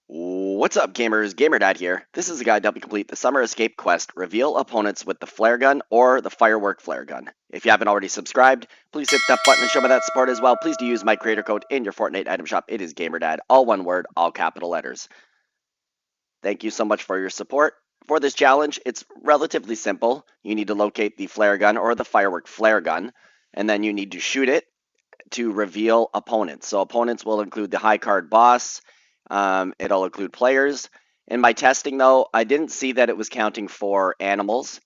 What's up, gamers? GamerDad here. This is a guide to help you complete the Summer Escape quest, reveal opponents with the flare gun or the Firework flare gun. If you haven't already subscribed, please hit that button and show me that support as well. Please do use my creator code in your Fortnite item shop. It is GamerDad, all one word, all capital letters. Thank you so much for your support. For this challenge, it's relatively simple. You need to locate the flare gun or the Firework flare gun, and then you need to shoot it to reveal opponents. So opponents will include the high card boss. It'll include players. In my testing, though, I didn't see that it was counting for animals,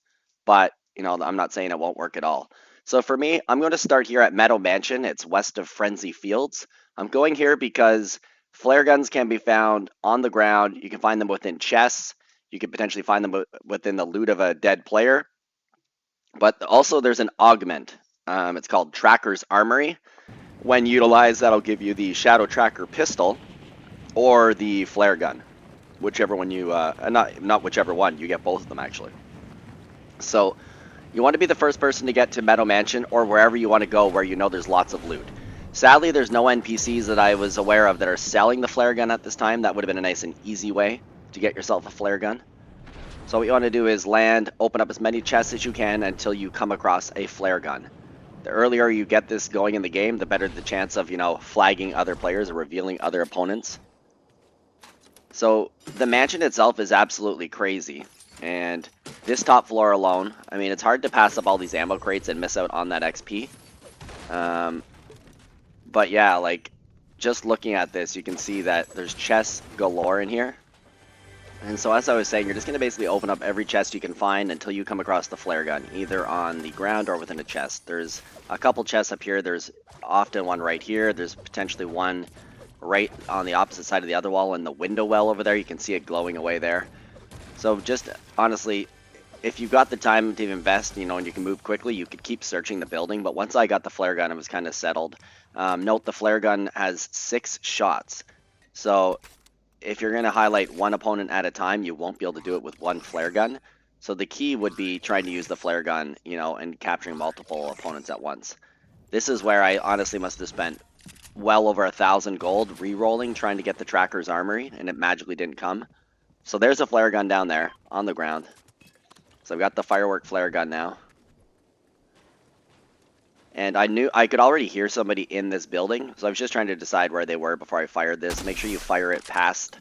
but I'm not saying it won't work at all. So for me, I'm going to start here at Meadow Mansion. It's west of Frenzy Fields. I'm going here because flare guns can be found on the ground. You can find them within chests. You can potentially find them within the loot of a dead player. But also there's an augment. It's called Tracker's Armory. When utilized, that'll give you the Shadow Tracker pistol or the flare gun, whichever one you not whichever one, you get both of them actually. So you want to be the first person to get to Meadow Mansion or wherever you want to go where you know there's lots of loot. Sadly, there's no NPCs that I was aware of that are selling the flare gun at this time. That would have been a nice and easy way to get yourself a flare gun. So what you want to do is land, open up as many chests as you can until you come across a flare gun. The earlier you get this going in the game, the better the chance of, flagging other players or revealing other opponents. So the mansion itself is absolutely crazy. And this top floor alone, I mean, it's hard to pass up all these ammo crates and miss out on that XP. But yeah, like, just looking at this, you can see that there's chests galore in here. And so as I was saying, you're just going to basically open up every chest you can find until you come across the flare gun, either on the ground or within a chest. There's a couple chests up here. There's often one right here. There's potentially one right on the opposite side of the other wall in the window well over there. You can see it glowing away there. So just honestly, if you've got the time to invest, and you can move quickly, you could keep searching the building. But once I got the flare gun, it was kind of settled. Note the flare gun has 6 shots. So if you're going to highlight one opponent at a time, you won't be able to do it with one flare gun. So the key would be trying to use the flare gun, and capturing multiple opponents at once. This is where I honestly must have spent well over 1,000 gold re-rolling trying to get the Tracker's Armory, and it magically didn't come. So there's a flare gun down there on the ground. So I've got the Firework flare gun now. And I knew I could already hear somebody in this building, so I was just trying to decide where they were before I fired this. Make sure you fire it past,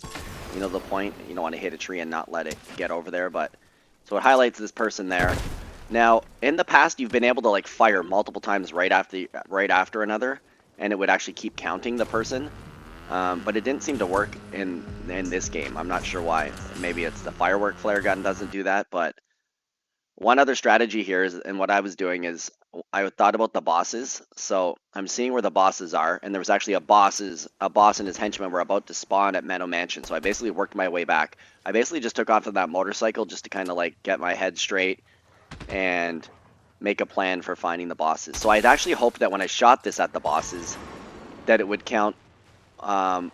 the point. You don't want to hit a tree and not let it get over there, but so it highlights this person there. Now, in the past, you've been able to like fire multiple times right after another, and it would actually keep counting the person. But it didn't seem to work in this game. I'm not sure why. Maybe it's the Firework flare gun doesn't do that, but one other strategy here is, and what I was doing is, I thought about the bosses. So I'm seeing where the bosses are, and there was actually a boss and his henchmen were about to spawn at Meadow Mansion. So I basically worked my way back. I basically just took off on that motorcycle just to kind of like get my head straight and make a plan for finding the bosses. So I'd actually hoped that when I shot this at the bosses, that it would count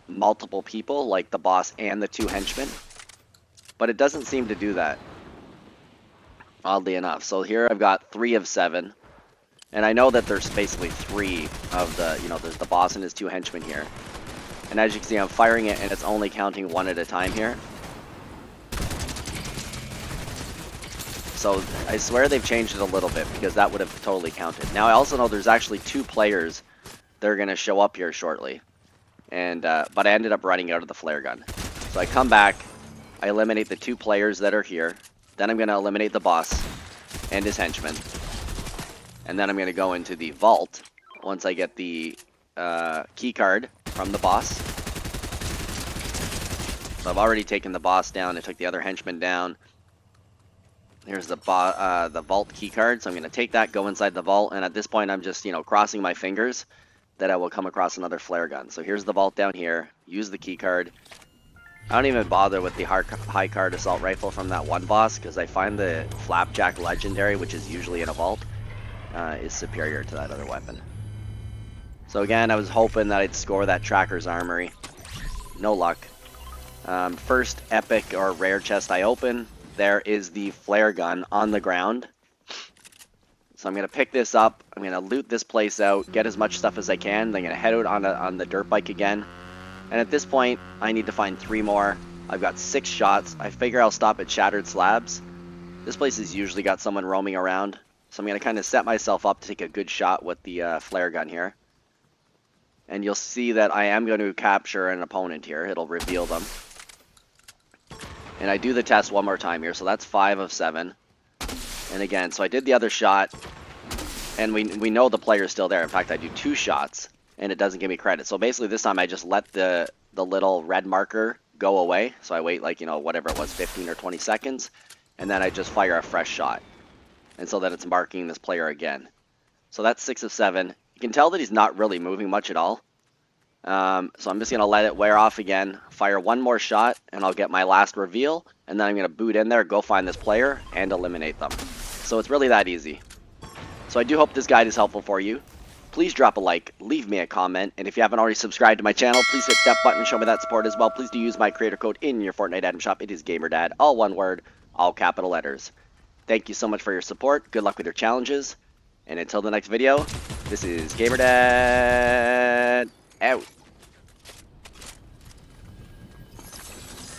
multiple people, like the boss and the 2 henchmen. But it doesn't seem to do that, oddly enough. So here I've got 3 of 7. And I know that there's basically 3 of the, there's the boss and his 2 henchmen here. And as you can see, I'm firing it and it's only counting 1 at a time here. So I swear they've changed it a little bit, because that would have totally counted. Now I also know there's actually 2 players that are going to show up here shortly. And but I ended up running out of the flare gun. So I come back, I eliminate the 2 players that are here. Then I'm going to eliminate the boss and his henchmen. And then I'm going to go into the vault once I get the key card from the boss. So I've already taken the boss down. I took the other henchman down. Here's the vault key card. So I'm going to take that, go inside the vault. And at this point, I'm just, crossing my fingers that I will come across another flare gun. So here's the vault down here. Use the key card. I don't even bother with the high card assault rifle from that one boss, because I find the Flapjack Legendary, which is usually in a vault, is superior to that other weapon. So again, I was hoping that I'd score that Tracker's Armory. No luck. First epic or rare chest I open, there is the flare gun on the ground. So I'm going to pick this up, I'm going to loot this place out, get as much stuff as I can, then I'm going to head out on the dirt bike again, And at this point, I need to find 3 more. I've got 6 shots. I figure I'll stop at Shattered Slabs. This place has usually got someone roaming around. So I'm going to kind of set myself up to take a good shot with the flare gun here. And you'll see that I am going to capture an opponent here. It'll reveal them. And I do the test one more time here. So that's 5 of 7. And again, so I did the other shot. And we know the player's still there. In fact, I do 2 shots. And it doesn't give me credit. So basically this time I just let the little red marker go away. So I wait like, whatever it was, 15 or 20 seconds. And then I just fire a fresh shot. And so that it's marking this player again. So that's 6 of 7. You can tell that he's not really moving much at all. So I'm just going to let it wear off again, fire one more shot, and I'll get my last reveal. And then I'm going to boot in there, go find this player, and eliminate them. So it's really that easy. So I do hope this guide is helpful for you. Please drop a like, leave me a comment, and if you haven't already subscribed to my channel, please hit that button and show me that support as well. Please do use my creator code in your Fortnite item shop. It is GamerDad, all one word, all capital letters. Thank you so much for your support. Good luck with your challenges. And until the next video, this is GamerDad out.